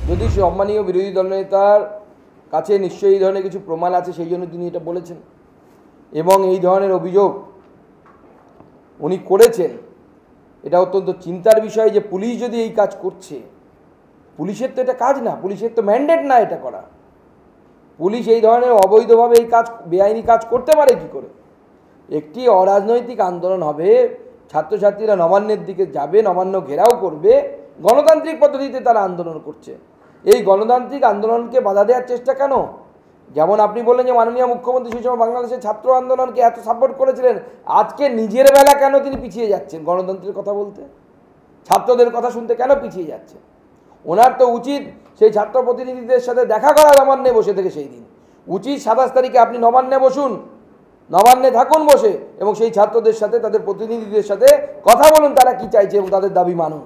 যদি সম্মানীয় বিরোধী দলনেতার কাছে নিশ্চয়ই এই ধরনের কিছু প্রমাণ আছে, সেই জন্য তিনি এটা বলেছেন এবং এই ধরনের অভিযোগ উনি করেছেন। এটা অত্যন্ত চিন্তার বিষয় যে পুলিশ যদি এই কাজ করছে, পুলিশের তো এটা কাজ না, পুলিশের তো ম্যান্ডেট না এটা করা। পুলিশ এই ধরনের অবৈধভাবে এই কাজ, বেআইনি কাজ করতে পারে কি করে? একটি অরাজনৈতিক আন্দোলন হবে, ছাত্রছাত্রীরা নবান্নের দিকে যাবে, নবান্ন ঘেরাও করবে, গণতান্ত্রিক পদ্ধতিতে তারা আন্দোলন করছে। এই গণতান্ত্রিক আন্দোলনকে বাধা দেওয়ার চেষ্টা কেন? যেমন আপনি বললেন যে মাননীয় মুখ্যমন্ত্রী সেই সময় বাংলাদেশের ছাত্র আন্দোলনকে এত সাপোর্ট করেছিলেন, আজকে নিজের বেলা কেন তিনি পিছিয়ে যাচ্ছেন গণতন্ত্রের কথা বলতে? ছাত্রদের কথা শুনতে কেন পিছিয়ে যাচ্ছে? ওনার তো উচিত সেই ছাত্র প্রতিনিধিদের সাথে দেখা করা নবান্নে বসে থেকে। সেই দিন উচিত 27 তারিখে আপনি নবান্নে বসুন, নবান্নে থাকুন বসে, এবং সেই ছাত্রদের সাথে, তাদের প্রতিনিধিদের সাথে কথা বলুন, তারা কি চাইছে এবং তাদের দাবি মানুন।